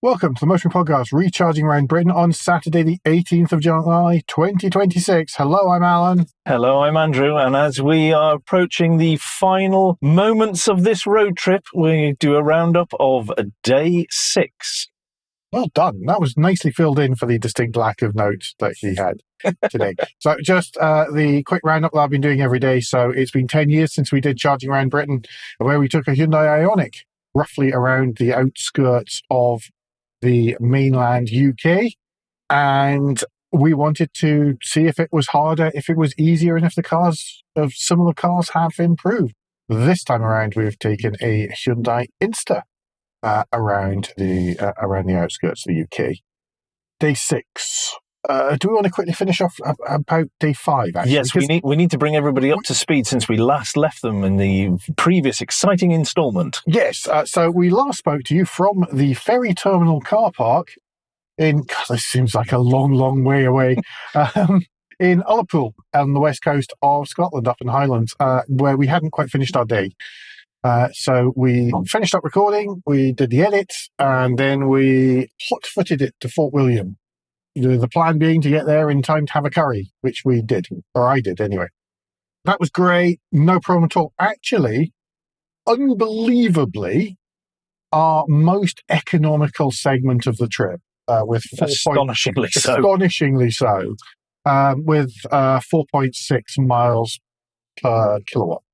Welcome to the Motoring Podcast, recharging around Britain on Saturday, the 18th of July, 2026. Hello, I'm Alan. Hello, I'm Andrew, and as we are approaching the final moments of this road trip, we do a roundup of day 6. Well done. That was nicely filled in for the distinct lack of notes that he had today. So just the quick roundup that I've been doing every day. So it's been 10 years since we did Charging Around Britain, where we took a Hyundai Ioniq roughly around the outskirts of the mainland UK, and we wanted to see if it was harder, if it was easier, and if the cars of similar cars have improved. This time around, we've taken a Hyundai Insta around the outskirts of the UK. Day 6. Do we want to quickly finish off about day 5? Actually? Yes, we need to bring everybody up to speed since we last left them in the previous exciting instalment. Yes, so we last spoke to you from the ferry terminal car park in, God, this seems like a long, long way away, in Blackpool on the west coast of Scotland, up in the Highlands, where we hadn't quite finished our day. So we finished up recording, we did the edits, and then we hot-footed it to Fort William. The plan being to get there in time to have a curry, which we did, or I did anyway. That was great, no problem at all. Actually, unbelievably, our most economical segment of the trip, with astonishingly so, with 4.6 miles per kilowatt,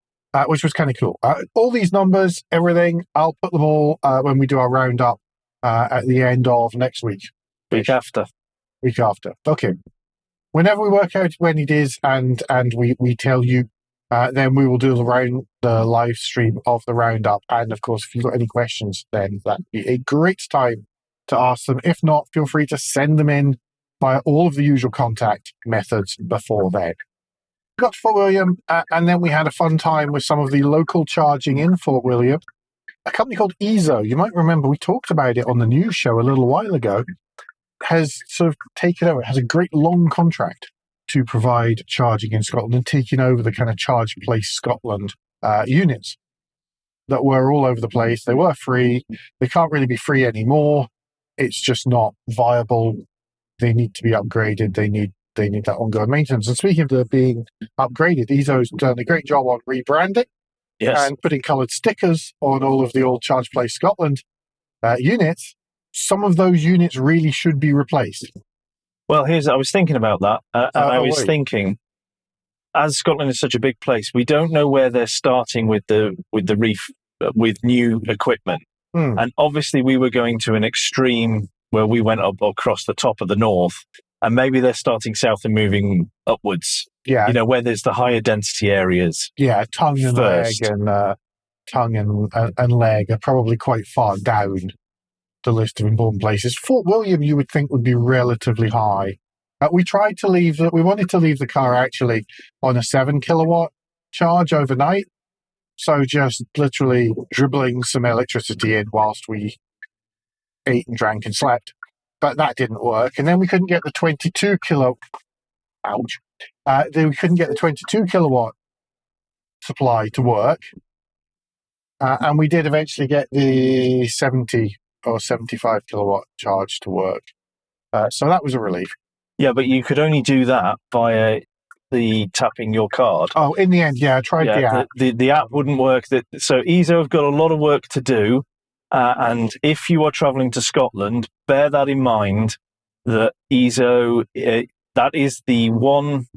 which was kind of cool. All these numbers, everything, I'll put them all when we do our roundup at the end of next week. Week after. Okay. Whenever we work out when it is and we tell you, then we will do the live stream of the roundup. And of course, if you've got any questions, then that'd be a great time to ask them. If not, feel free to send them in via all of the usual contact methods before then. Got to Fort William, and then we had a fun time with some of the local charging in Fort William. A company called EZO, you might remember we talked about it on the news show a little while ago, has sort of taken over. It has a great long contract to provide charging in Scotland and taking over the kind of Charge Place Scotland units that were all over the place. They were free. They can't really be free anymore. It's just not viable. They need to be upgraded. They need that ongoing maintenance. And speaking of the being upgraded, EZO's done a great job on rebranding. Yes. And putting coloured stickers on all of the old Charge Place Scotland units. Some of those units really should be replaced. Well, I was thinking about that, thinking, as Scotland is such a big place, we don't know where they're starting with with new equipment. And obviously we were going to an extreme where we went up across the top of the north, and maybe they're starting south and moving upwards. Yeah. Where there's the higher density areas. Yeah, tongue and leg are probably quite far down the list of important places. Fort William, you would think, would be relatively high. We wanted to leave the car actually on a 7 kilowatt charge overnight. So just literally dribbling some electricity in whilst we ate and drank and slept. But that didn't work. And then we couldn't get the 22 kilowatt supply to work. And we did eventually get the 70 or 75 kilowatt charge to work. So that was a relief. Yeah, but you could only do that via the tapping your card. Oh, in the end, yeah, I tried the app. The app wouldn't work. So EZO have got a lot of work to do. And if you are travelling to Scotland, bear that in mind, that EZO, that is the one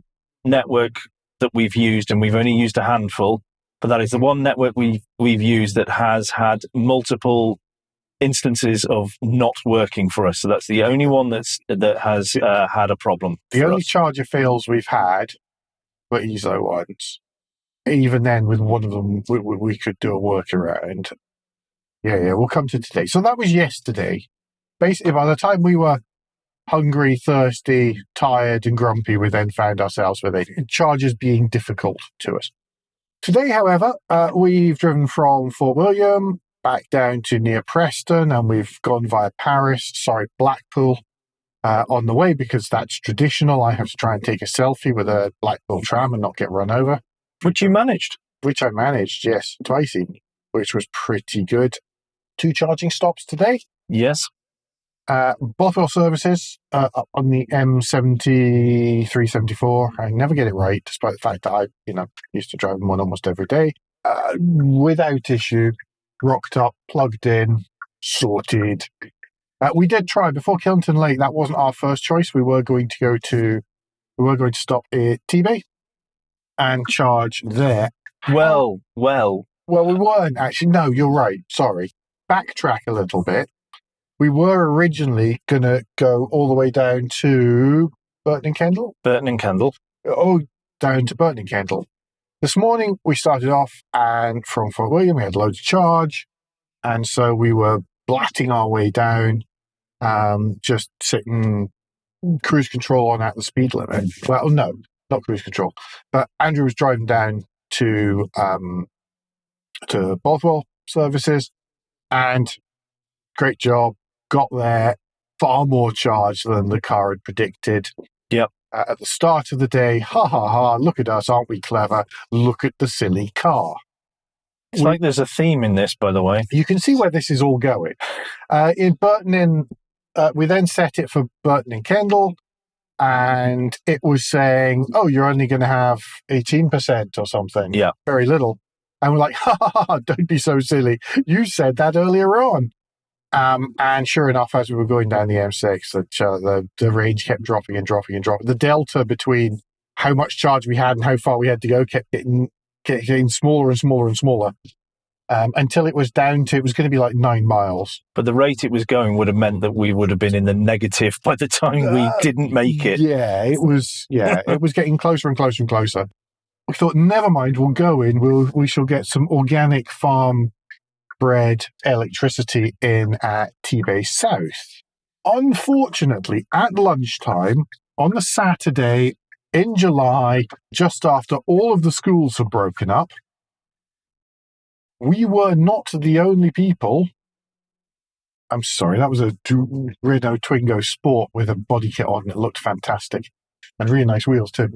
network that we've used, and we've only used a handful, but that is the one network we've used that has had multiple instances of not working for us. So that's the only one that has had a problem. The only charger fails we've had were EZO ones. Even then, with one of them, we could do a workaround. Yeah, we'll come to today. So that was yesterday. Basically, by the time we were hungry, thirsty, tired, and grumpy, we then found ourselves with chargers being difficult to us. Today, however, we've driven from Fort William back down to near Preston, and we've gone via Blackpool on the way, because that's traditional. I have to try and take a selfie with a Blackpool tram and not get run over. Which you managed. Which I managed, yes, twice even, which was pretty good. 2 charging stops today. Yes. Bothwell services up on the M73, 74. I never get it right, despite the fact that I, used to drive one almost every day. Without issue, rocked up, plugged in, sorted. We did try before Killington Lake. That wasn't our first choice. We were going to stop at Tebay and charge there. Well, we weren't actually. No, you're right. Sorry. Backtrack a little bit. We were originally going to go all the way down to Burton and Kendal. Down to Burton and Kendal. This morning we started off, and from Fort William we had loads of charge, and so we were blatting our way down, just sitting cruise control on at the speed limit. Well, no, not cruise control, but Andrew was driving down to Bothwell services, and great job. Got there far more charge than the car had predicted. Yep. At the start of the day, ha ha ha, look at us, aren't we clever? Look at the silly car. It's like there's a theme in this, by the way. You can see where this is all going. In Burton we then set it for Burton and Kendal, and it was saying, oh, you're only going to have 18% or something. Yeah. Very little. And we're like, ha ha ha, don't be so silly. You said that earlier on. And sure enough, as we were going down the M6, the range kept dropping and dropping and dropping. The delta between how much charge we had and how far we had to go kept getting smaller and smaller and smaller, until it was down to, it was going to be like 9 miles. But the rate it was going would have meant that we would have been in the negative by the time we didn't make it. Yeah, it was getting closer and closer and closer. We thought, never mind, we'll go in, we shall get some organic farm bred electricity in at Tebay South. Unfortunately, at lunchtime on the Saturday in July, just after all of the schools had broken up, we were not the only people. I'm sorry, that was a Renault Twingo Sport with a body kit on. It looked fantastic. And really nice wheels too.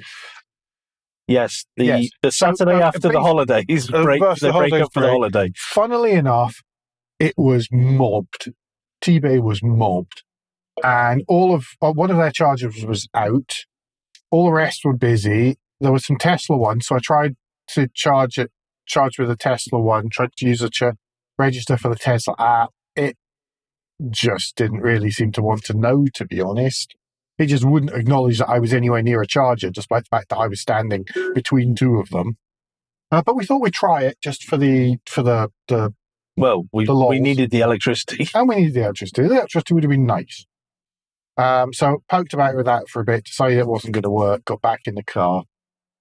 Yes, the Saturday after the holidays, break up for the holiday. Funnily enough, it was mobbed. Tebay was mobbed. And one of their chargers was out. All the rest were busy. There was some Tesla ones, so I tried to charge with a Tesla one, tried to use register for the Tesla app. It just didn't really seem to want to know, to be honest. It just wouldn't acknowledge that I was anywhere near a charger, despite the fact that I was standing between two of them. But we thought we'd try it just for the we needed the electricity. And we needed the electricity. The electricity would have been nice. So poked about with that for a bit, decided it wasn't going to work, got back in the car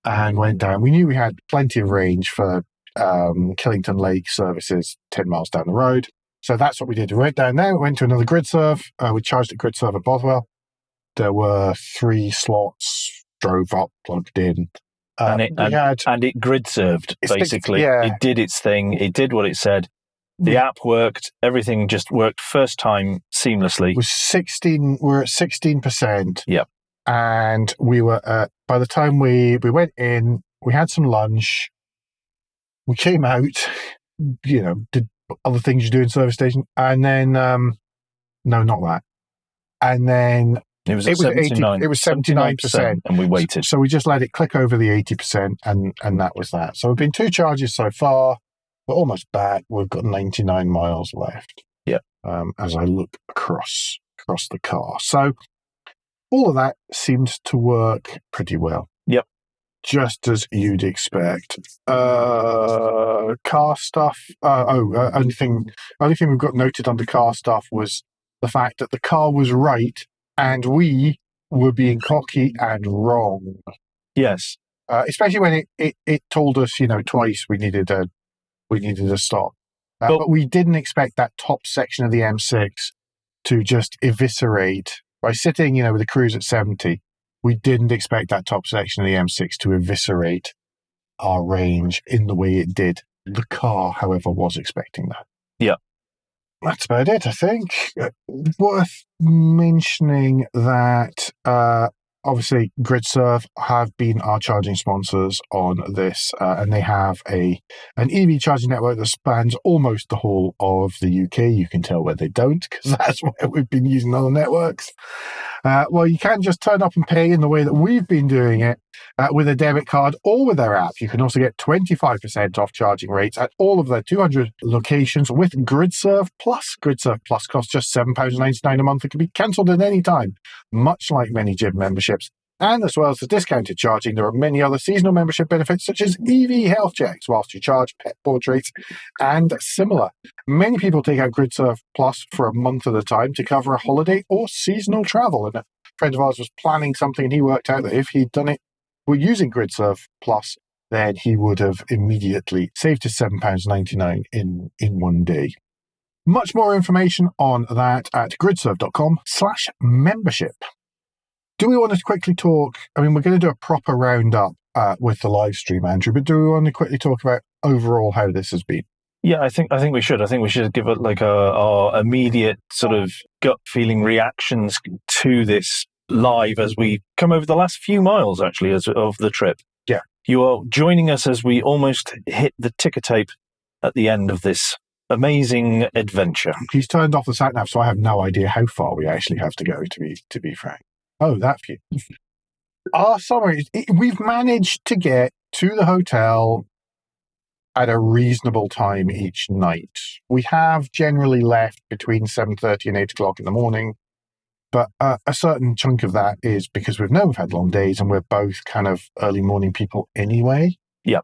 and went down. We knew we had plenty of range for Killington Lakes services 10 miles down the road. So that's what we did. We went down there, went to another Gridserve. We charged at Gridserve at Bothwell. There were 3 slots, drove up, plugged in. And it grid served, basically. It did its thing. It did what it said. The app worked. Everything just worked first time seamlessly. We're at 16%. Yeah. And we were by the time we went in, we had some lunch. We came out, did other things you do in service station. And then, no, not that. And then it was 79%. It was 79%. And we waited. So we just let it click over the 80%, and that was that. So we've been 2 charges so far. We're almost back. We've got 99 miles left. Yeah. As I look across the car. So all of that seems to work pretty well. Yep. Just as you'd expect. Car stuff. Only thing we've got noted under car stuff was the fact that the car was right and we were being cocky and wrong. Yes. Especially when it told us, twice we needed a stop. But we didn't expect that top section of the M6 to just eviscerate. By sitting, with a cruise at 70, we didn't expect that top section of the M6 to eviscerate our range in the way it did. The car, however, was expecting that. Yeah. That's about it, I think. Worth mentioning that obviously, Gridserve have been our charging sponsors on this, and they have an EV charging network that spans almost the whole of the UK. You can tell where they don't, because that's where we've been using other networks. Well, you can just turn up and pay in the way that we've been doing it, with a debit card or with their app. You can also get 25% off charging rates at all of their 200 locations with Gridserve Plus. Gridserve Plus costs just £7.99 a month. It can be cancelled at any time, much like many gym memberships. And as well as the discounted charging, there are many other seasonal membership benefits, such as EV health checks whilst you charge, pet portraits, and similar. Many people take out Gridserve Plus for a month at a time to cover a holiday or seasonal travel. And a friend of ours was planning something, and he worked out that if he'd done it using Gridserve Plus, then he would have immediately saved his £7.99 in one day. Much more information on that at gridserve.com/membership. Do we want to quickly talk? I mean, we're going to do a proper roundup with the live stream, Andrew, but do we want to quickly talk about overall how this has been? Yeah, I think we should. I think we should give it like our immediate sort of gut feeling reactions to this live as we come over the last few miles, actually, of the trip. Yeah. You are joining us as we almost hit the ticker tape at the end of this amazing adventure. He's turned off the sat nav, so I have no idea how far we actually have to go, to be frank. Oh, that few. Our summary is we've managed to get to the hotel at a reasonable time each night. We have generally left between 7:30 and 8 o'clock in the morning, but a certain chunk of that is because we've had long days and we're both kind of early morning people anyway. Yeah.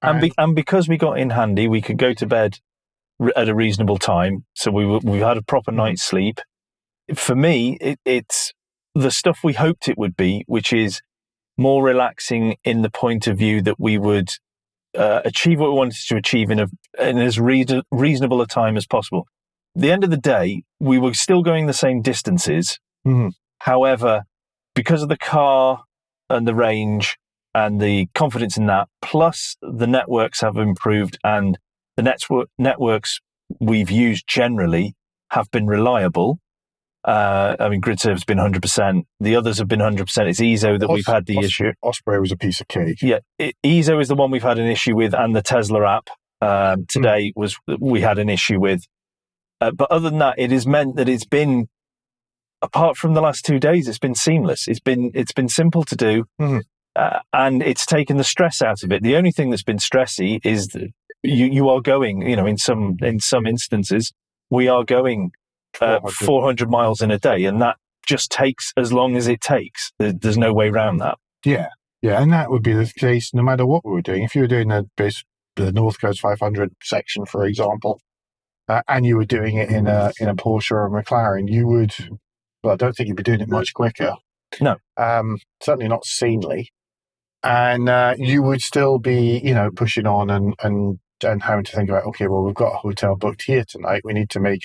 And because we got in handy, we could go to bed at a reasonable time. So we had a proper night's sleep. For me, it's the stuff we hoped it would be, which is more relaxing in the point of view that we would achieve what we wanted to achieve in as reasonable a time as possible. At the end of the day, we were still going the same distances. Mm-hmm. However, because of the car and the range and the confidence in that, plus the networks have improved and the networks we've used generally have been reliable. Gridserve's been 100%. The others have been 100%. It's EZO that we've had the issue. Osprey was a piece of cake. Yeah, EZO is the one we've had an issue with, and the Tesla app today we had an issue with. But other than that, it has meant that it's been, apart from the last 2 days, it's been seamless. It's been simple to do, and it's taken the stress out of it. The only thing that's been stressy is that you are going. In some instances, we are going 400 miles in a day, and that just takes as long as it takes. There's no way around that. Yeah, and that would be the case no matter what we were doing. If you were doing the North Coast 500 section, for example, and you were doing it in a Porsche or a McLaren, you would. Well, I don't think you'd be doing it much quicker. No, certainly not sanely, and you would still be, pushing on and having to think about, okay, well, we've got a hotel booked here tonight. We need to make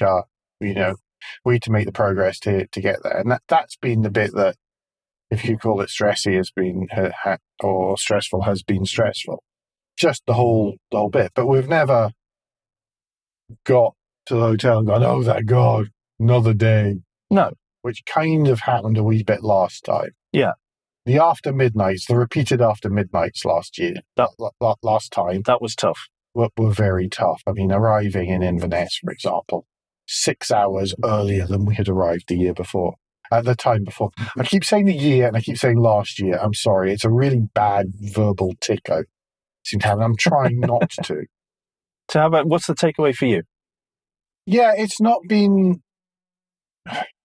we need to make the progress to get there. And that's been the bit that, if you call it stressy, has been, or stressful has been stressful. Just the whole bit. But we've never got to the hotel and gone, oh, that God, another day. No. Which kind of happened a wee bit last time. Yeah. The after midnights, the repeated after midnights last time. That was tough. Were very tough. I mean, arriving in Inverness, for example, 6 hours earlier than we had arrived the time before. I keep saying the year and I keep saying last year. I'm sorry. It's a really bad verbal tick I seem to have. I'm trying not to. So how about, what's the takeaway for you? Yeah, it's not been...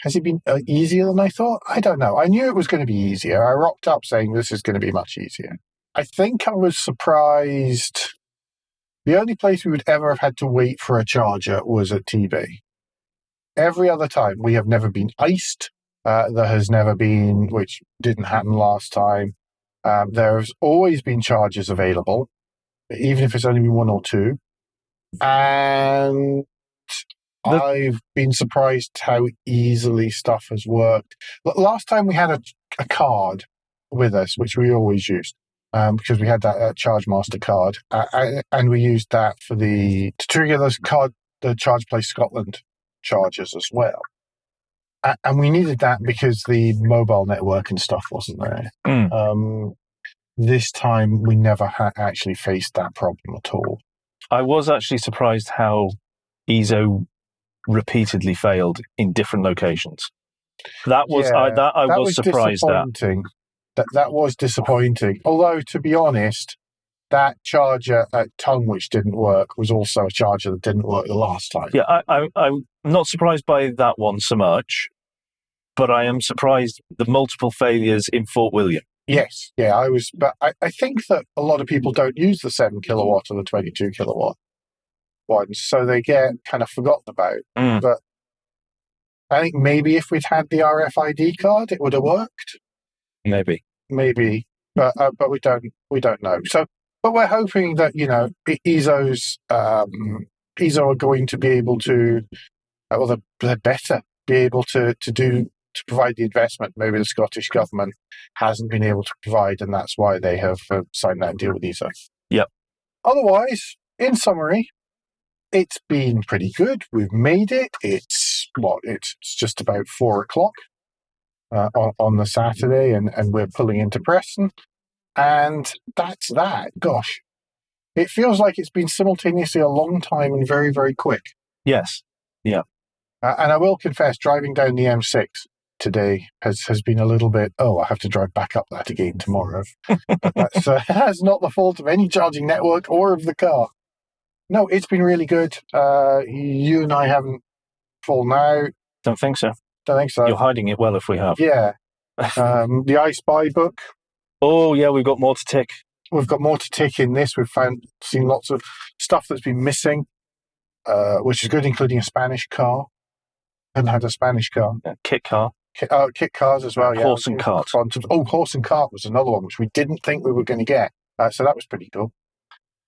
Has it been easier than I thought? I don't know. I knew it was going to be easier. I rocked up saying this is going to be much easier. I think I was surprised. The only place we would ever have had to wait for a charger was at Tebay. Every other time, we have never been iced. There has never been, which didn't happen last time. There has always been chargers available, even if it's only been one or two. And I've been surprised how easily stuff has worked. Last time we had a card with us, which we always used, because we had that ChargeMaster card, and we used that to trigger the Charge Place Scotland charges as well. And we needed that because the mobile network and stuff wasn't there. This time, we never actually faced that problem at all. I was actually surprised how EZO repeatedly failed in different locations. That was I was surprised disappointing. That was disappointing. Although, to be honest, that charger at Tongue, didn't work, was also a charger that didn't work the last time. Yeah, I'm not surprised by that one so much, but I am surprised the multiple failures in Fort William. Yes, yeah, I was, but I think that a lot of people don't use the 7 kilowatt or the 22 kilowatt ones, so they get kind of forgotten about. But I think maybe if we'd had the RFID card, it would have worked. Maybe, but we don't know. So, but we're hoping that EZO are going to be able to, or they're better, be able to provide the investment maybe the Scottish government hasn't been able to provide, and that's why they have signed that deal with EZO. Yep. Otherwise, in summary, it's been pretty good. We've made it. It's just about 4:00 on the Saturday, and we're pulling into Preston, and that's that. Gosh, it feels like it's been simultaneously a long time and very, very quick. Yes. Yeah. And I will confess, driving down the M6 today has been a little bit, I have to drive back up that again tomorrow. But that's not the fault of any charging network or of the car. No, it's been really good. You and I haven't fallen out. Don't think so. You're hiding it well if we have. Yeah. The I Spy book. Oh, yeah, we've got more to tick. We've got more to tick in this. We've seen lots of stuff that's been missing, which is good, including a Spanish car. And had a Spanish car. Kit car. Kit cars as well, yeah. Horse and cart. Horse and cart was another one, which we didn't think we were going to get. So that was pretty cool.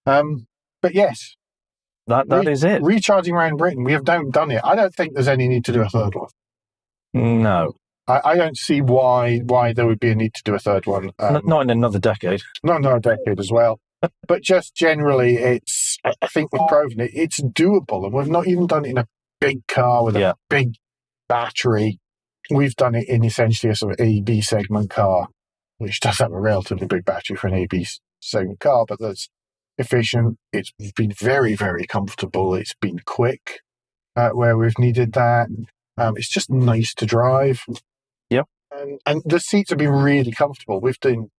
But yes. That is it. Recharging around Britain. We have done it. I don't think there's any need to do a third one. No. I don't see why there would be a need to do a third one. Not in another decade. Not another decade as well. But just generally, I think we've proven it. It's doable. And we've not even done it in a big car with a big battery. We've done it in essentially a sort of A-B segment car, which does have a relatively big battery for an A-B segment car, but that's efficient. It's been very, very comfortable. It's been quick where we've needed that. It's just nice to drive. Yep. And the seats have been really comfortable. We've done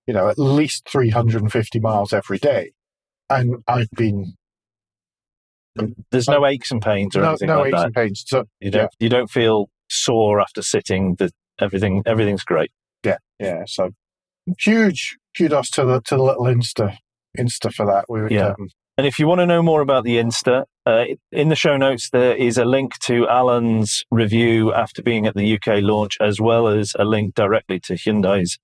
at least 350 miles every day. And I've been... There's no aches and pains or anything like that. No aches and pains. So, you don't feel sore after sitting. Everything's great. Yeah. So huge kudos to the little Insta for that. And if you want to know more about the Insta, in the show notes there is a link to Alan's review after being at the UK launch, as well as a link directly to Hyundai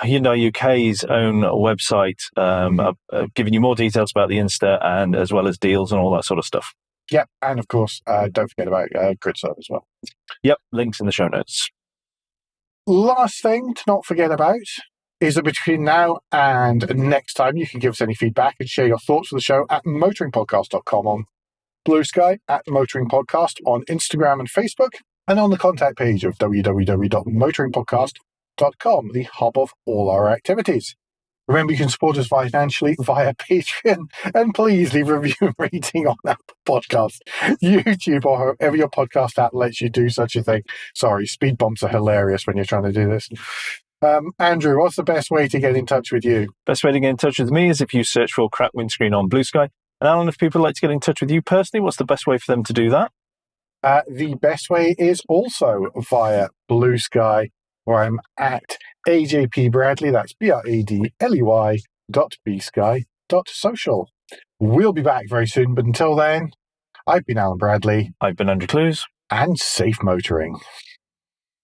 UK's own website, giving you more details about the Insta and as well as deals and all that sort of stuff. Yep, and of course, don't forget about Gridserve as well. Yep, links in the show notes. Last thing to not forget about is that between now and next time, you can give us any feedback and share your thoughts with the show at motoringpodcast.com on Blue Sky, at Motoring Podcast on Instagram and Facebook, and on the contact page of www.motoringpodcast.com, the hub of all our activities. Remember, you can support us financially via Patreon, and please leave a review and rating on Apple Podcasts, YouTube, or however your podcast app lets you do such a thing. Sorry, speed bumps are hilarious when you're trying to do this. Andrew, what's the best way to get in touch with you? Best way to get in touch with me is if you search for Crack Windscreen on Blue Sky. And Alan, if people would like to get in touch with you personally, what's the best way for them to do that? The best way is also via Blue Sky, where I'm at AJP Bradley. That's BRADLEY.bsky.social. We'll be back very soon, but until then, I've been Alan Bradley. I've been Andrew Clues. And safe motoring.